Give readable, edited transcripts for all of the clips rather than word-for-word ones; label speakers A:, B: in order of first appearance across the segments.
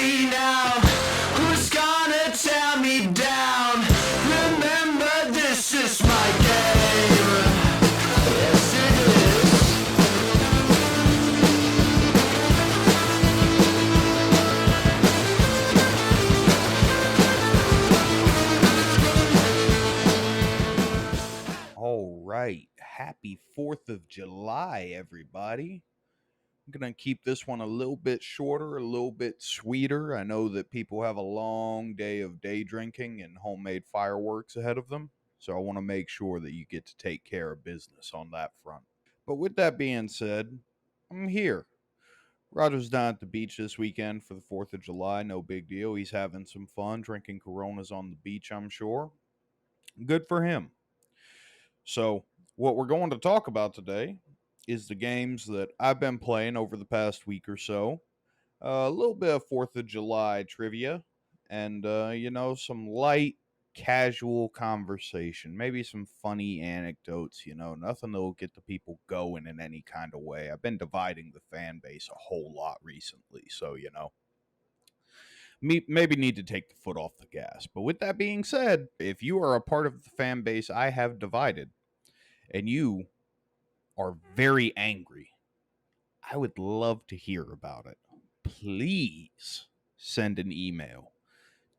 A: me now? Who's gonna tear me down? Remember, this is my game. Yes, it is.
B: All right. Happy 4th of July, everybody. I'm going to keep this one a little bit shorter, a little bit sweeter. I know that people have a long day of day drinking and homemade fireworks ahead of them, so I want to make sure that you get to take care of business on that front. But with that being said, I'm here. Roger's down at the beach this weekend for the 4th of July. No big deal. He's having some fun, drinking Coronas on the beach, I'm sure. Good for him. So, what we're going to talk about today is the games that I've been playing over the past week or so. A little bit of 4th of July trivia and, some light, casual conversation. Maybe some funny anecdotes, nothing that will get the people going in any kind of way. I've been dividing the fan base a whole lot recently, so, maybe need to take the foot off the gas. But with that being said, if you are a part of the fan base I have divided, and you are very angry, I would love to hear about it. Please send an email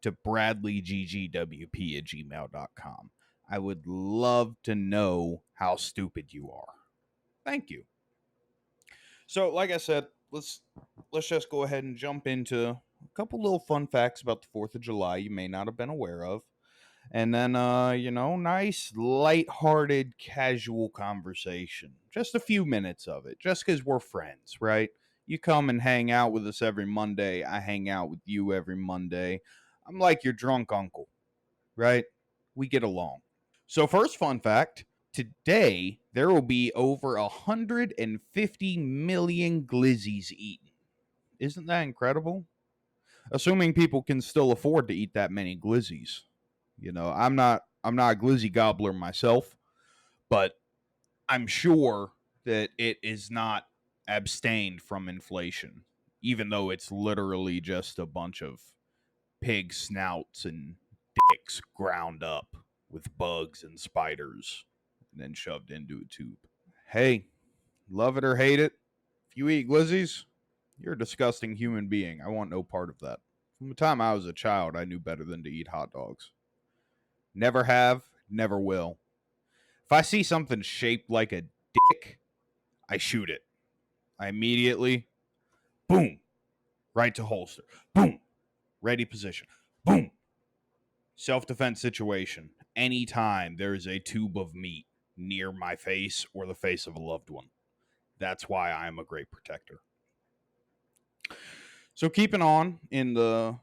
B: to bradleyggwp@gmail.com. I would love to know how stupid you are. Thank you. So, like I said, let's just go ahead and jump into a couple little fun facts about the 4th of July you may not have been aware of. And then, nice, lighthearted, casual conversation. Just a few minutes of it, just because we're friends, right? You come and hang out with us every Monday. I hang out with you every Monday. I'm like your drunk uncle, right? We get along. So first fun fact, today there will be over 150 million glizzies eaten. Isn't that incredible? Assuming people can still afford to eat that many glizzies. I'm not a glizzy gobbler myself, but I'm sure that it is not abstained from inflation, even though it's literally just a bunch of pig snouts and dicks ground up with bugs and spiders and then shoved into a tube. Hey, love it or hate it, if you eat glizzies, you're a disgusting human being. I want no part of that. From the time I was a child, I knew better than to eat hot dogs. Never have, never will. If I see something shaped like a dick, I shoot it. I immediately, boom, right to holster. Boom, ready position. Boom. Self-defense situation. Anytime there is a tube of meat near my face or the face of a loved one. That's why I am a great protector. So keeping on in the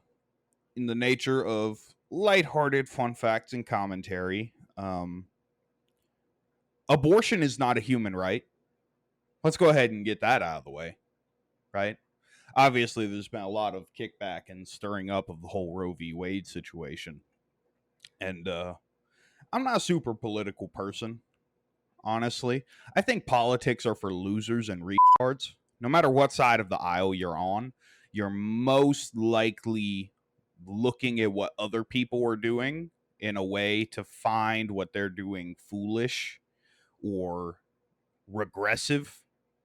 B: nature of lighthearted fun facts and commentary, abortion is not a human right. Let's go ahead and get that out of the way, right? Obviously, there's been a lot of kickback and stirring up of the whole Roe v. Wade situation. And I'm not a super political person, honestly. I think politics are for losers and retards. No matter what side of the aisle you're on, you're most likely looking at what other people are doing in a way to find what they're doing foolish or regressive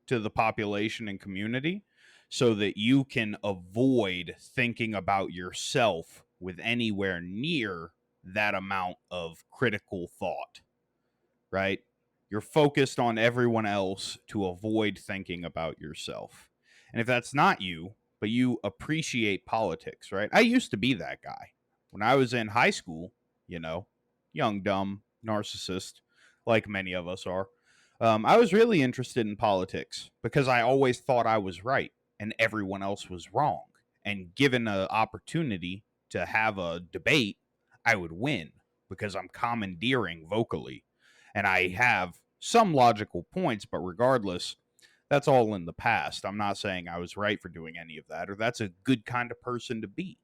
B: to the population and community so that you can avoid thinking about yourself with anywhere near that amount of critical thought, right? You're focused on everyone else to avoid thinking about yourself. And if that's not you, but you appreciate politics, right? I used to be that guy. When I was in high school, young, dumb, narcissist, like many of us are, I was really interested in politics because I always thought I was right and everyone else was wrong. And given an opportunity to have a debate, I would win because I'm commandeering vocally. And I have some logical points, but regardless, that's all in the past. I'm not saying I was right for doing any of that, or that's a good kind of person to be.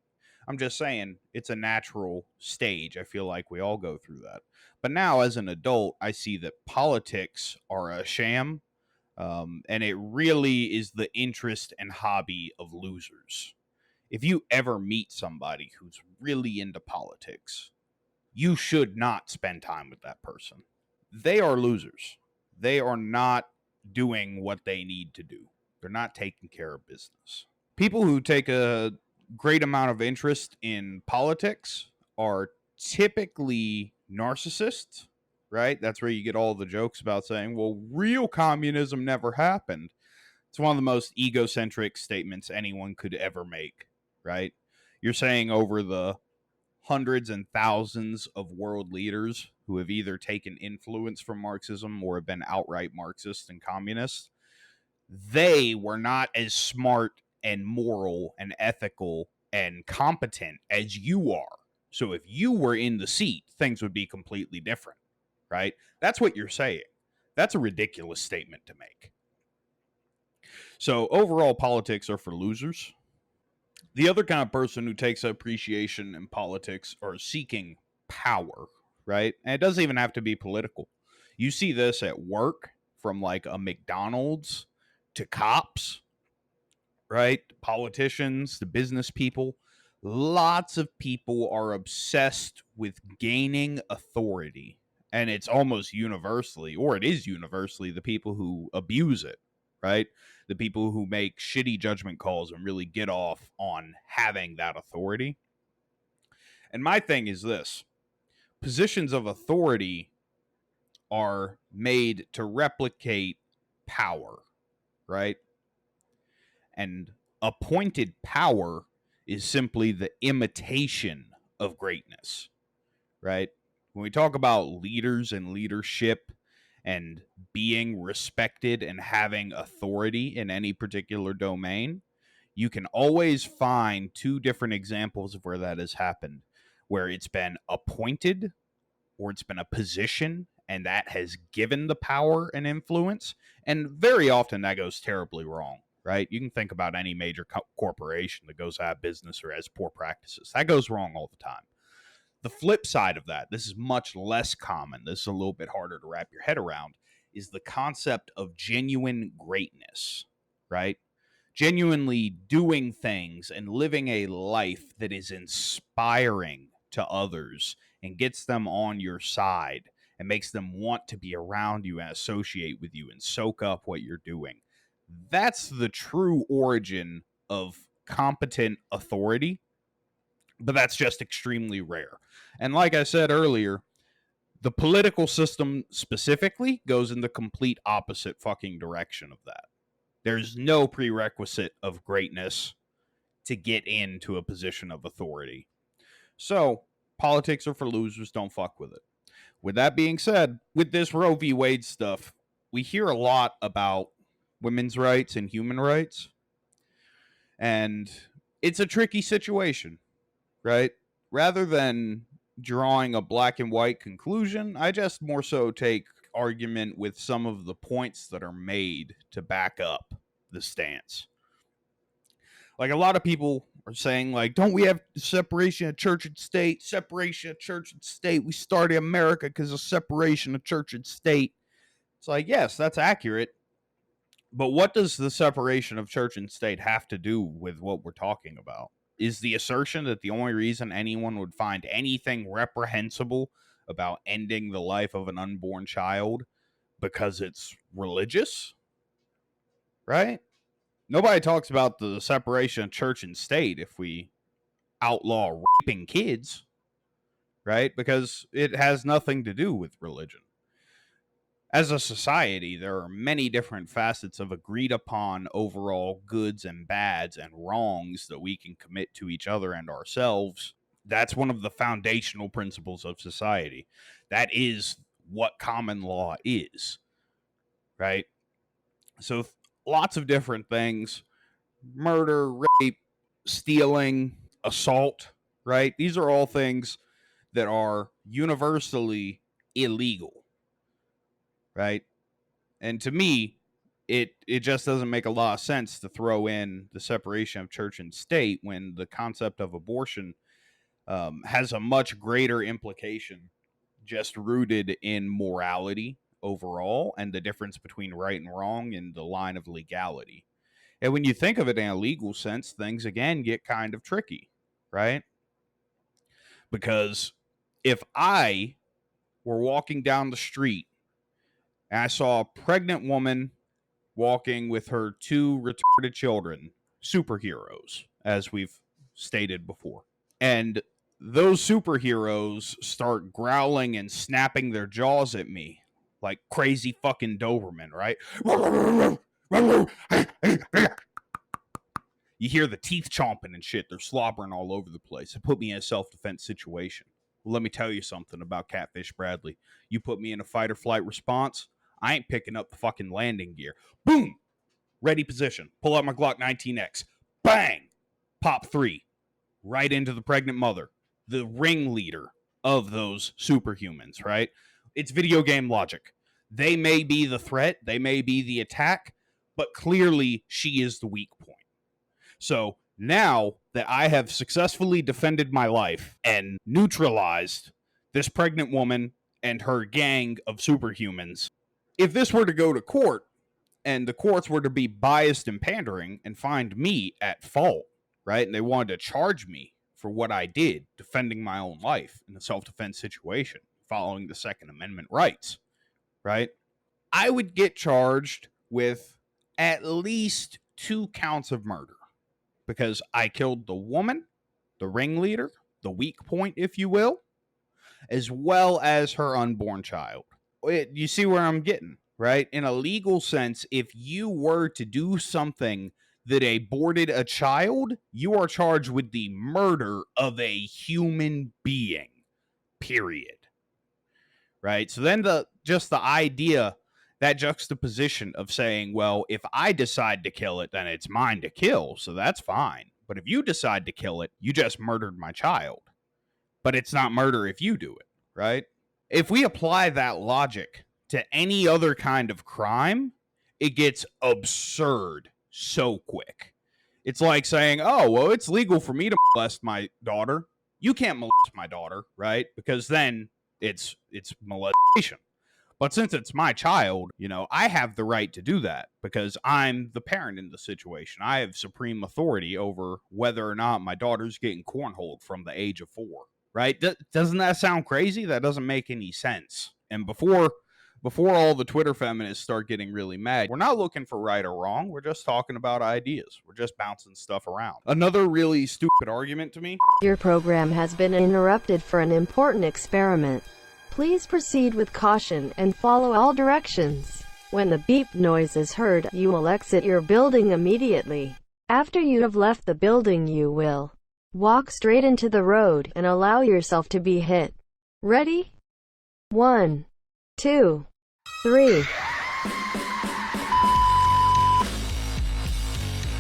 B: I'm just saying it's a natural stage. I feel like we all go through that. But now, as an adult, I see that politics are a sham, and it really is the interest and hobby of losers. if you ever meet somebody who's really into politics, you should not spend time with that person. They are losers. They are not doing what they need to do. They're not taking care of business. People who take a great amount of interest in politics are typically narcissists, right? That's where you get all the jokes about saying, well, real communism never happened. It's one of the most egocentric statements anyone could ever make, right? You're saying over the hundreds and thousands of world leaders who have either taken influence from Marxism or have been outright Marxist and communist, they were not as smart and moral and ethical and competent as you are. So if you were in the seat, things would be completely different, right? That's what you're saying. That's a ridiculous statement to make. So overall, politics are for losers. The other kind of person who takes appreciation in politics are seeking power, right? And it doesn't even have to be political. You see this at work, from like a McDonald's to cops, right? Politicians, to business people. Lots of people are obsessed with gaining authority. And it's almost universally, or it is universally, the people who abuse it, right? The people who make shitty judgment calls and really get off on having that authority. And my thing is this: positions of authority are made to replicate power, right? And appointed power is simply the imitation of greatness, right? When we talk about leaders and leadership and being respected and having authority in any particular domain, you can always find two different examples of where that has happened, where it's been appointed or it's been a position and that has given the power and influence. And very often that goes terribly wrong, right? You can think about any major corporation that goes out of business or has poor practices. That goes wrong all the time. The flip side of that, this is much less common, this is a little bit harder to wrap your head around, is the concept of genuine greatness, right? Genuinely doing things and living a life that is inspiring to others and gets them on your side and makes them want to be around you and associate with you and soak up what you're doing. That's the true origin of competent authority, but that's just extremely rare. And like I said earlier, the political system specifically goes in the complete opposite fucking direction of that. There's no prerequisite of greatness to get into a position of authority. So, politics are for losers, don't fuck with it. With that being said, with this Roe v. Wade stuff, we hear a lot about women's rights and human rights. And it's a tricky situation, right? Rather than drawing a black and white conclusion, I just more so take argument with some of the points that are made to back up the stance. Like, a lot of people are saying, like, don't we have separation of church and state? Separation of church and state. We started America because of separation of church and state. It's like, yes, that's accurate. But what does the separation of church and state have to do with what we're talking about? Is the assertion that the only reason anyone would find anything reprehensible about ending the life of an unborn child because it's religious? Right? Nobody talks about the separation of church and state if we outlaw raping kids, right? Because it has nothing to do with religion. As a society, there are many different facets of agreed upon overall goods and bads and wrongs that we can commit to each other and ourselves. That's one of the foundational principles of society. That is what common law is, right? So lots of different things: murder, rape, stealing, assault, right? These are all things that are universally illegal, right? And to me, it just doesn't make a lot of sense to throw in the separation of church and state when the concept of abortion has a much greater implication, just rooted in morality overall and the difference between right and wrong and the line of legality. And when you think of it in a legal sense, things again get kind of tricky, right? Because if I were walking down the street and I saw a pregnant woman walking with her 2 retarded children, superheroes, as we've stated before, and those superheroes start growling and snapping their jaws at me like crazy fucking Doberman, right? You hear the teeth chomping and shit. They're slobbering all over the place. It put me in a self-defense situation. Well, let me tell you something about Catfish Bradley. You put me in a fight or flight response, I ain't picking up the fucking landing gear. Boom! Ready position. Pull out my Glock 19X. Bang! Pop 3. Right into the pregnant mother. The ringleader of those superhumans, right? It's video game logic. They may be the threat, they may be the attack, but clearly she is the weak point. So now that I have successfully defended my life and neutralized this pregnant woman and her gang of superhumans, if this were to go to court and the courts were to be biased and pandering and find me at fault, right? And they wanted to charge me for what I did, defending my own life in a self-defense situation, following the Second Amendment rights, right? I would get charged with at least 2 counts of murder because I killed the woman, the ringleader, the weak point, if you will, as well as her unborn child. You see where I'm getting, right? In a legal sense, if you were to do something that aborted a child, you are charged with the murder of a human being, period. Right? So then the idea, that juxtaposition of saying, well, if I decide to kill it, then it's mine to kill, so that's fine. But if you decide to kill it, you just murdered my child. But it's not murder if you do it, right? If we apply that logic to any other kind of crime, it gets absurd so quick. It's like saying, oh, well, it's legal for me to molest my daughter. You can't molest my daughter, right? Because then it's molestation. But since it's my child, I have the right to do that because I'm the parent in the situation. I have supreme authority over whether or not my daughter's getting cornholed from the age of 4, right? Doesn't that sound crazy? That doesn't make any sense. And before all the Twitter feminists start getting really mad, we're not looking for right or wrong. We're just talking about ideas. We're just bouncing stuff around. Another really stupid argument to me.
C: Your program has been interrupted for an important experiment. Please proceed with caution and follow all directions. When the beep noise is heard, you will exit your building immediately. After you have left the building, you will walk straight into the road and allow yourself to be hit. Ready? 1, 2, 3.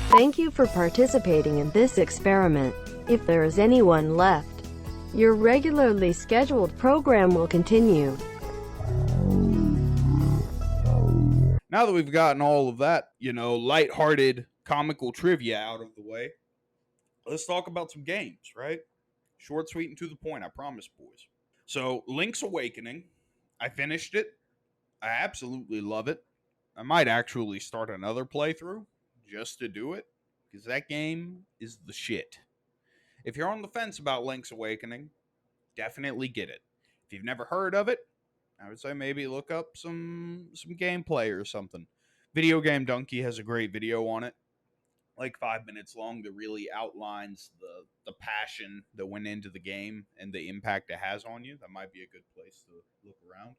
C: Thank you for participating in this experiment. If there is anyone left, your regularly scheduled program will continue.
B: Now that we've gotten all of that, lighthearted, comical trivia out of the way, let's talk about some games, right? Short, sweet, and to the point, I promise, boys. So, Link's Awakening, I finished it. I absolutely love it. I might actually start another playthrough just to do it, because that game is the shit. If you're on the fence about Link's Awakening, definitely get it. If you've never heard of it, I would say maybe look up some gameplay or something. Video Game Donkey has a great video on it, like 5 minutes long, that really outlines the passion that went into the game and the impact it has on you. That might be a good place to look around.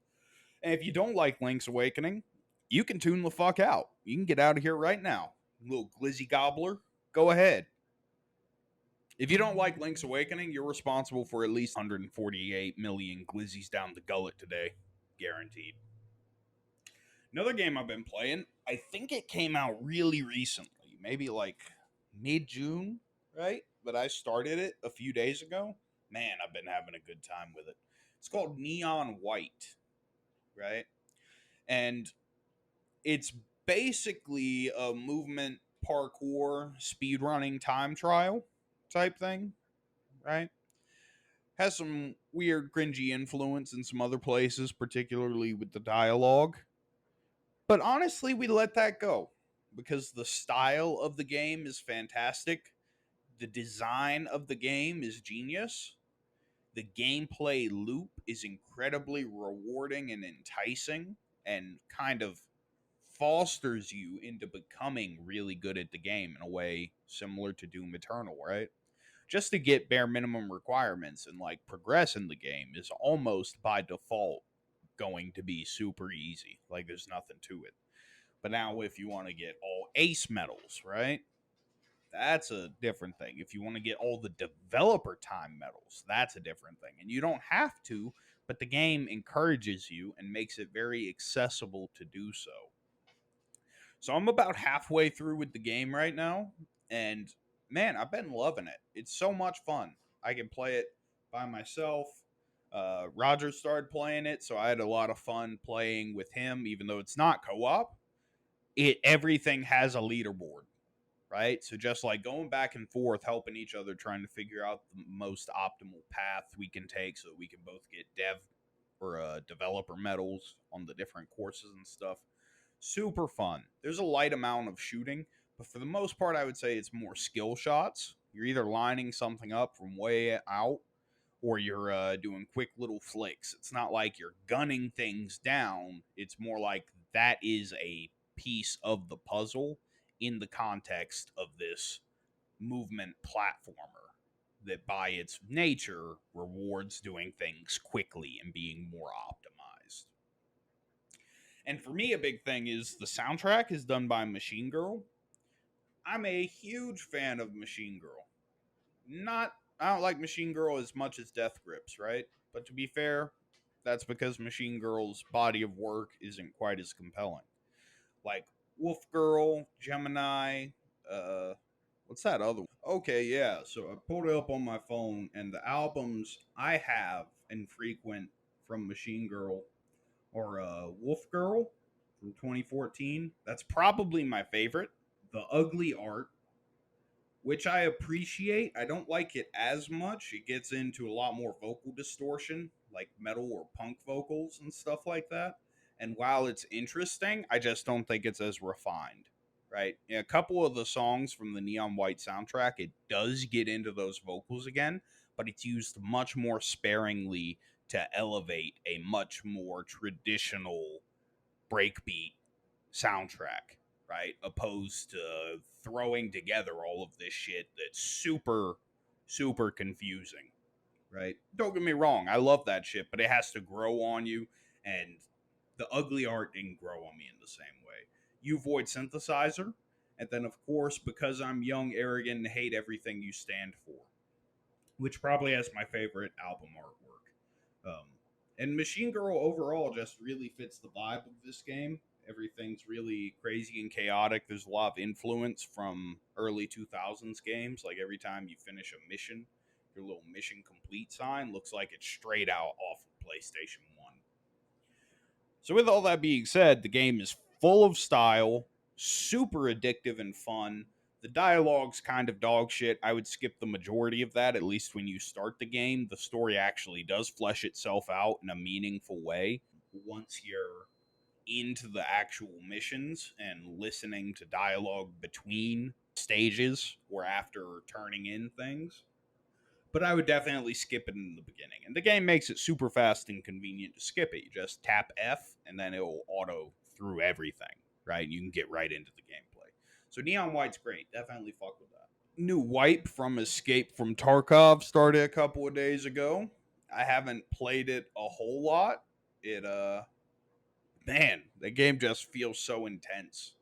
B: And if you don't like Link's Awakening, you can tune the fuck out. You can get out of here right now. Little glizzy gobbler, go ahead. If you don't like Link's Awakening, you're responsible for at least 148 million glizzies down the gullet today. Guaranteed. Another game I've been playing, I think it came out really recently, maybe like mid-June, right? But I started it a few days ago. Man, I've been having a good time with it. It's called Neon White, right? And it's basically a movement parkour speedrunning time trial type thing, right? Has some weird cringy influence in some other places, particularly with the dialogue. But honestly, we let that go because the style of the game is fantastic. The design of the game is genius. The gameplay loop is incredibly rewarding and enticing and kind of fosters you into becoming really good at the game in a way similar to Doom Eternal, right? Just to get bare minimum requirements and like progress in the game is almost by default going to be super easy. Like there's nothing to it. But now if you want to get all ace medals, right? That's a different thing. If you want to get all the developer time medals, that's a different thing. And you don't have to, but the game encourages you and makes it very accessible to do so. So I'm about halfway through with the game right now, and man, I've been loving it. It's so much fun. I can play it by myself. Roger started playing it, so I had a lot of fun playing with him, even though it's not co-op. Everything has a leaderboard, right? So just like going back and forth, helping each other, trying to figure out the most optimal path we can take so that we can both get dev or developer medals on the different courses and stuff. Super fun. There's a light amount of shooting, but for the most part, I would say it's more skill shots. You're either lining something up from way out or you're doing quick little flicks. It's not like you're gunning things down. It's more like that is a piece of the puzzle in the context of this movement platformer that by its nature rewards doing things quickly and being more optimized. And for me, a big thing is the soundtrack is done by Machine Girl. I'm a huge fan of Machine Girl. I don't like Machine Girl as much as Death Grips, right? But to be fair, that's because Machine Girl's body of work isn't quite as compelling. Like Wolf Girl, Gemini, what's that other one? Okay, yeah. So I pulled it up on my phone, and the albums I have and frequent from Machine Girl or Wolf Girl from 2014. That's probably my favorite. The Ugly Art, which I appreciate. I don't like it as much. It gets into a lot more vocal distortion, like metal or punk vocals and stuff like that. And while it's interesting, I just don't think it's as refined, right? A couple of the songs from the Neon White soundtrack, it does get into those vocals again, but it's used much more sparingly to elevate a much more traditional breakbeat soundtrack, right? Opposed to throwing together all of this shit that's super, super confusing, right? Don't get me wrong, I love that shit, but it has to grow on you, and the Ugly Art didn't grow on me in the same way. You Void Synthesizer, and then, of course, Because I'm Young, Arrogant, and Hate Everything You Stand For, which probably has my favorite album artwork. And Machine Girl overall just really fits the vibe of this game. Everything's really crazy and chaotic. There's a lot of influence from early 2000s games. Like every time you finish a mission, your little mission complete sign looks like it's straight out off of PlayStation 1. So with all that being said, the game is full of style, super addictive and fun. The dialogue's kind of dog shit. I would skip the majority of that, at least when you start the game. The story actually does flesh itself out in a meaningful way once you're into the actual missions and listening to dialogue between stages or after turning in things. But I would definitely skip it in the beginning. And the game makes it super fast and convenient to skip it. You just tap F and then it'll auto through everything, right? You can get right into the gameplay. So Neon White's great. Definitely fuck with that. New Wipe from Escape from Tarkov started a couple of days ago. I haven't played it a whole lot. Man, the game just feels so intense.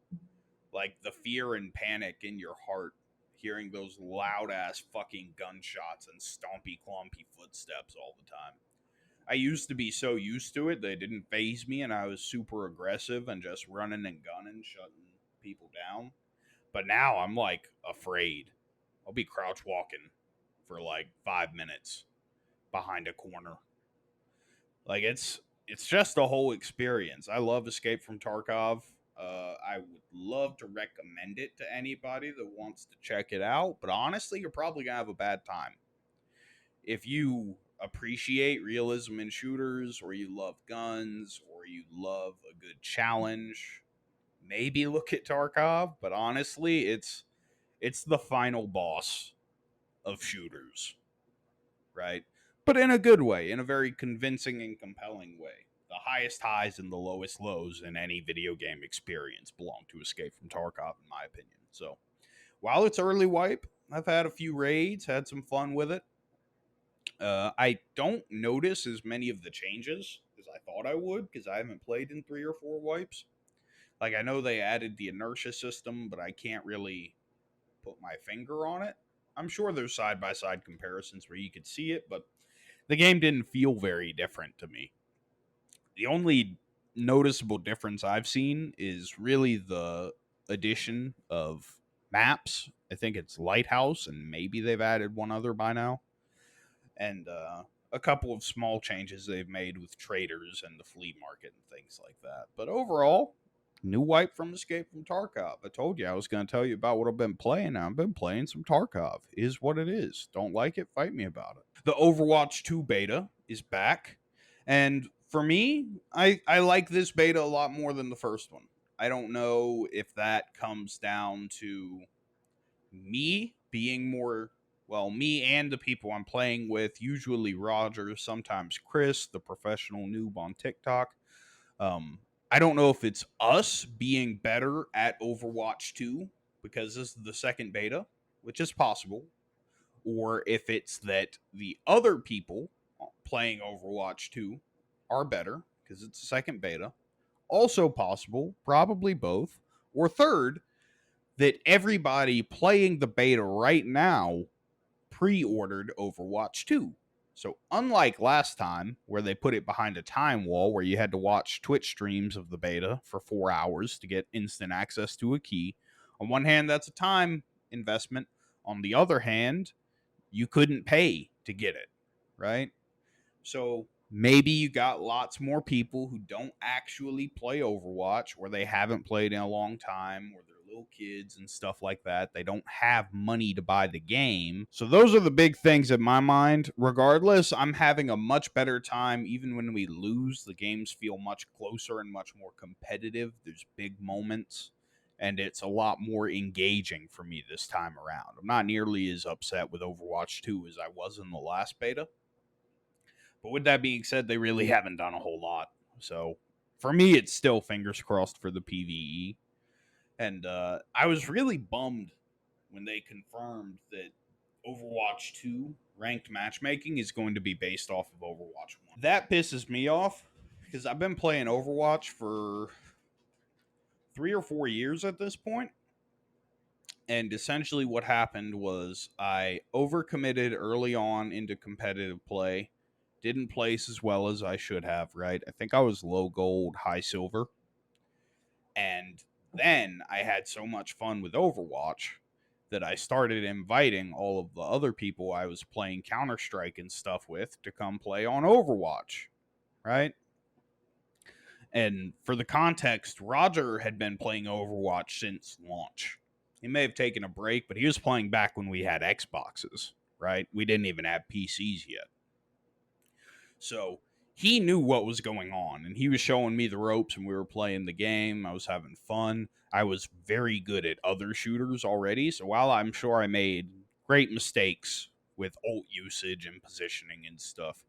B: Like the fear and panic in your heart, hearing those loud ass fucking gunshots and stompy clompy footsteps all the time. I used to be so used to it that it didn't phase me and I was super aggressive and just running and gunning, shutting people down. But now I'm like afraid. I'll be crouch walking for like 5 minutes behind a corner. Like it's just a whole experience. I love Escape from Tarkov. I would love to recommend it to anybody that wants to check it out, but honestly, you're probably gonna have a bad time. If you appreciate realism in shooters, or you love guns, or you love a good challenge, maybe look at Tarkov, but honestly, it's the final boss of shooters, right? But in a good way, in a very convincing and compelling way. The highest highs and the lowest lows in any video game experience belong to Escape from Tarkov, in my opinion. So, while it's early wipe, I've had a few raids, had some fun with it. I don't notice as many of the changes as I thought I would because I haven't played in 3 or 4 wipes. Like, I know they added the inertia system, but I can't really put my finger on it. I'm sure there's side by side comparisons where you could see it, but the game didn't feel very different to me. The only noticeable difference I've seen is really the addition of maps. I think it's Lighthouse, and maybe they've added one other by now. And a couple of small changes they've made with traders and the flea market and things like that. But overall, new wipe from Escape from Tarkov. I told you I was going to tell you about what I've been playing. I've been playing some Tarkov. Is what it is. Don't like it? Fight me about it. The Overwatch 2 beta is back. And for me, I like this beta a lot more than the first one. I don't know if that comes down to me being more, well, me and the people I'm playing with, usually Roger, sometimes Chris, the professional noob on TikTok. I don't know if it's us being better at Overwatch 2 because this is the second beta, which is possible, or if it's that the other people playing Overwatch 2 are better because it's the second beta. Also possible, probably both. Or third, that everybody playing the beta right now pre-ordered Overwatch 2. So unlike last time, where they put it behind a time wall where you had to watch Twitch streams of the beta for 4 hours to get instant access to a key, on one hand, that's a time investment. On the other hand, you couldn't pay to get it, right? So maybe you got lots more people who don't actually play Overwatch, or they haven't played in a long time, or they're little kids and stuff like that. They don't have money to buy the game. So those are the big things in my mind. Regardless, I'm having a much better time. Even when we lose, the games feel much closer and much more competitive. There's big moments, and it's a lot more engaging for me this time around. I'm not nearly as upset with Overwatch 2 as I was in the last beta. But with that being said, they really haven't done a whole lot. So for me, it's still fingers crossed for the PvE. And I was really bummed when they confirmed that Overwatch 2 ranked matchmaking is going to be based off of Overwatch 1. That pisses me off because I've been playing Overwatch for 3 or 4 years at this point. And essentially what happened was I overcommitted early on into competitive play. Didn't place as well as I should have, right? I think I was low gold, high silver. And then I had so much fun with Overwatch that I started inviting all of the other people I was playing Counter-Strike and stuff with to come play on Overwatch, right? And for the context, Roger had been playing Overwatch since launch. He may have taken a break, but he was playing back when we had Xboxes, right? We didn't even have PCs yet. So he knew what was going on, and he was showing me the ropes, and we were playing the game. I was having fun. I was very good at other shooters already, so while I'm sure I made great mistakes with ult usage and positioning and stuff,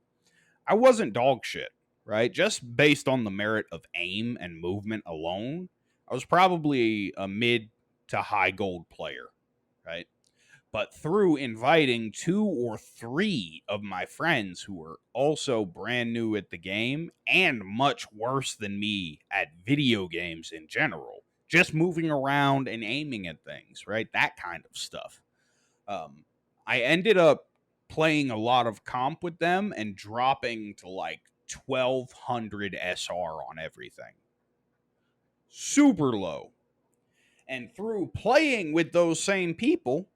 B: I wasn't dog shit, right? Just based on the merit of aim and movement alone, I was probably a mid to high gold player, right? But through inviting 2 or 3 of my friends who were also brand new at the game and much worse than me at video games in general, just moving around and aiming at things, right? That kind of stuff. I ended up playing a lot of comp with them and dropping to like 1200 SR on everything. Super low. And through playing with those same people,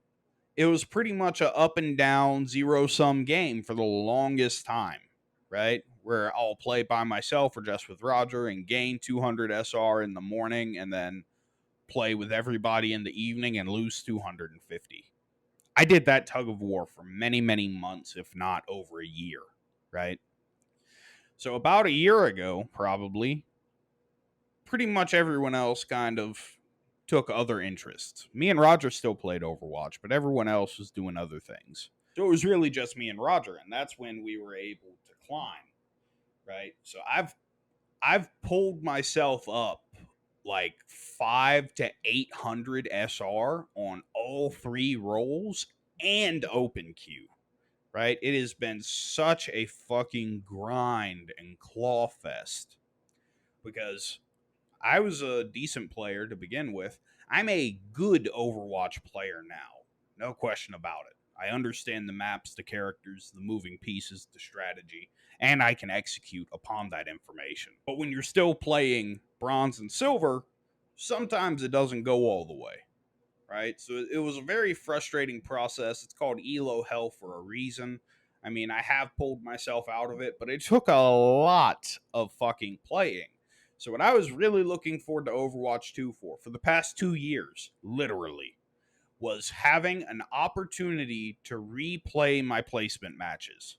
B: it was pretty much a up and down zero-sum game for the longest time, right? Where I'll play by myself or just with Roger and gain 200 SR in the morning and then play with everybody in the evening and lose 250. I did that tug of war for many, many months, if not over a year, right? So about a year ago, pretty much everyone else kind of took other interests. Me and Roger still played Overwatch, but everyone else was doing other things. So it was really just me and Roger, and that's when we were able to climb, right? So I've pulled myself up like 5 to 800 SR on all 3 roles and open queue, right? It has been such a fucking grind and claw fest because I was a decent player to begin with. I'm a good Overwatch player now. No question about it. I understand the maps, the characters, the moving pieces, the strategy, and I can execute upon that information. But when you're still playing bronze and silver, sometimes it doesn't go all the way, right? So it was a very frustrating process. It's called ELO hell for a reason. I mean, I have pulled myself out of it, but it took a lot of fucking playing. So what I was really looking forward to Overwatch 2 for the past 2 years, literally, was having an opportunity to replay my placement matches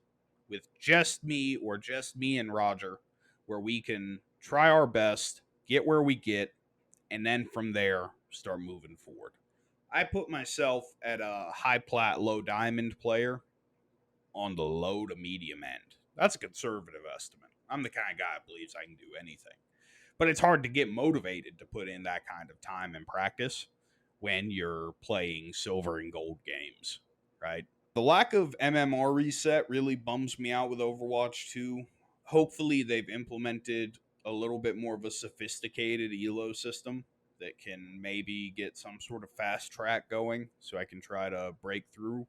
B: with just me or just me and Roger, where we can try our best, get where we get, and then from there start moving forward. I put myself at a high plat, low diamond player on the low to medium end. That's a conservative estimate. I'm the kind of guy that believes I can do anything. But it's hard to get motivated to put in that kind of time and practice when you're playing silver and gold games, right? The lack of MMR reset really bums me out with Overwatch 2. Hopefully they've implemented a little bit more of a sophisticated ELO system that can maybe get some sort of fast track going so I can try to break through.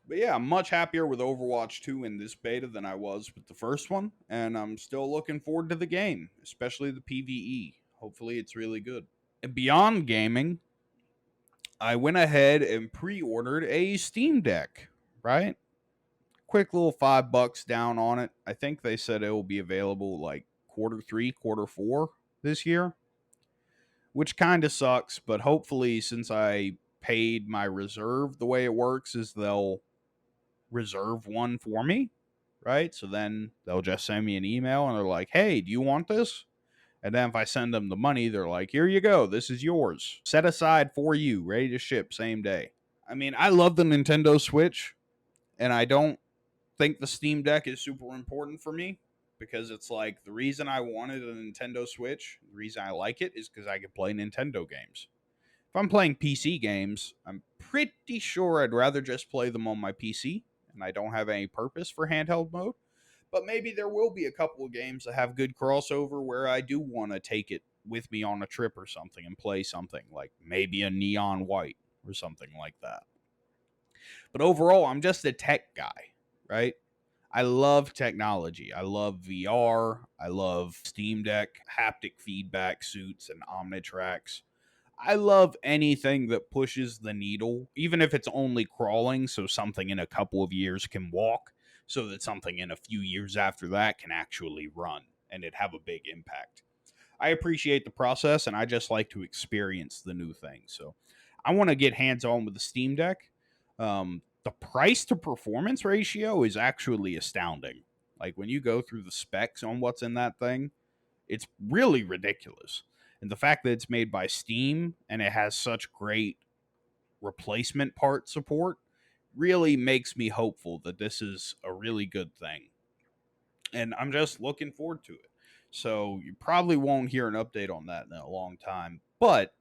B: But yeah, I'm much happier with Overwatch 2 in this beta than I was with the first one, and I'm still looking forward to the game, especially the PvE. Hopefully it's really good. And beyond gaming, I went ahead and pre-ordered a Steam Deck, right? Quick little $5 down on it. I think they said it will be available like Q3, Q4 this year, which kind of sucks, but hopefully since I paid my reserve, the way it works is they'll reserve one for me, right? So then they'll just send me an email and they're like, hey, do you want this? And then if I send them the money, they're like, here you go. This is yours. Set aside for you, ready to ship same day. I mean, I love the Nintendo Switch, and I don't think the Steam Deck is super important for me because it's like the reason I wanted a Nintendo Switch, the reason I like it is because I can play Nintendo games. If I'm playing PC games, I'm pretty sure I'd rather just play them on my PC, and I don't have any purpose for handheld mode. But maybe there will be a couple of games that have good crossover where I do want to take it with me on a trip or something and play something like maybe a Neon White or something like that. But overall, I'm just a tech guy, right? I love technology. I love VR. I love Steam Deck, haptic feedback suits, and Omnitracks. I love anything that pushes the needle, even if it's only crawling, so something in a couple of years can walk, so that something in a few years after that can actually run and it have a big impact. I appreciate the process, and I just like to experience the new things. So I want to get hands-on with the Steam Deck. The price to performance ratio is actually astounding. Like when you go through the specs on what's in that thing, it's really ridiculous. And the fact that it's made by Steam and it has such great replacement part support really makes me hopeful that this is a really good thing. And I'm just looking forward to it. So you probably won't hear an update on that in a long time. But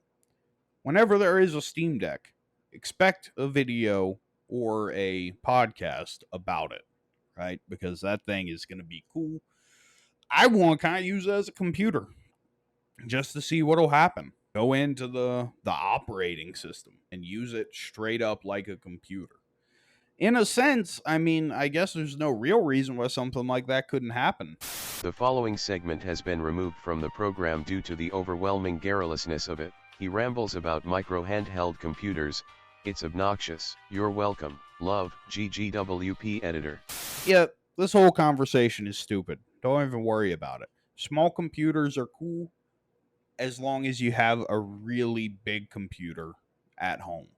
B: whenever there is a Steam Deck, expect a video or a podcast about it, right? Because that thing is going to be cool. I want to kind of use it as a computer just to see what'll happen. Go into the operating system and use it straight up like a computer. In a sense, I mean, I guess there's no real reason why something like that couldn't happen.
D: The following segment has been removed from the program due to the overwhelming garrulousness of it. He rambles about micro handheld computers. It's obnoxious. You're welcome. Love, GGWP editor.
B: Yeah, this whole conversation is stupid. Don't even worry about it. Small computers are cool as long as you have a really big computer at home.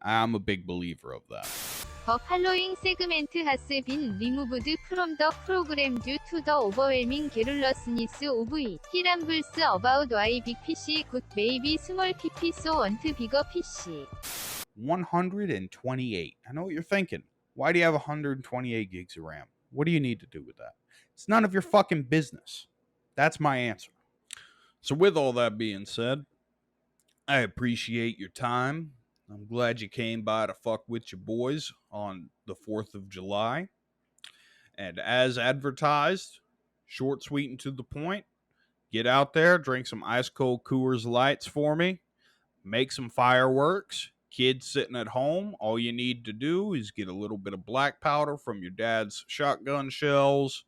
B: I'm a big believer of that.
E: The following segment has been removed from the program due to the overwhelming garrulousness of it. He rambles about why big PC could maybe small PP so want bigger PC.
B: 128. I know what you're thinking. Why do you have 128 gigs of RAM? What do you need to do with that? It's none of your fucking business. That's my answer. So with all that being said, I appreciate your time. I'm glad you came by to fuck with your boys on the 4th of July. And as advertised, short, sweet, and to the point, get out there, drink some ice cold Coors Lights for me, make some fireworks. Kids sitting at home, all you need to do is get a little bit of black powder from your dad's shotgun shells,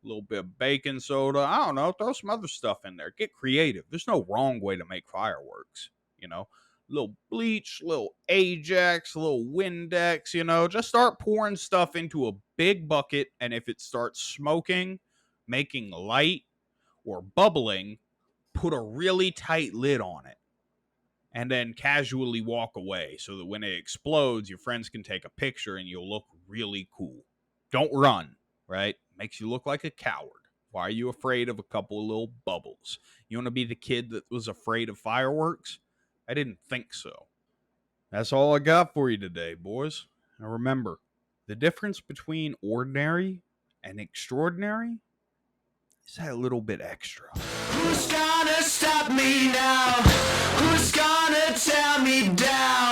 B: a little bit of baking soda. I don't know, throw some other stuff in there. Get creative. There's no wrong way to make fireworks, you know. Little bleach, little Ajax, little Windex, you know. Just start pouring stuff into a big bucket, and if it starts smoking, making light, or bubbling, put a really tight lid on it. And then casually walk away so that when it explodes, your friends can take a picture and you'll look really cool. Don't run, right? Makes you look like a coward. Why are you afraid of a couple of little bubbles? You want to be the kid that was afraid of fireworks? I didn't think so. That's all I got for you today, boys. Now remember, the difference between ordinary and extraordinary is that little bit extra.
A: Who's gonna stop me now? Who's gonna tear me down?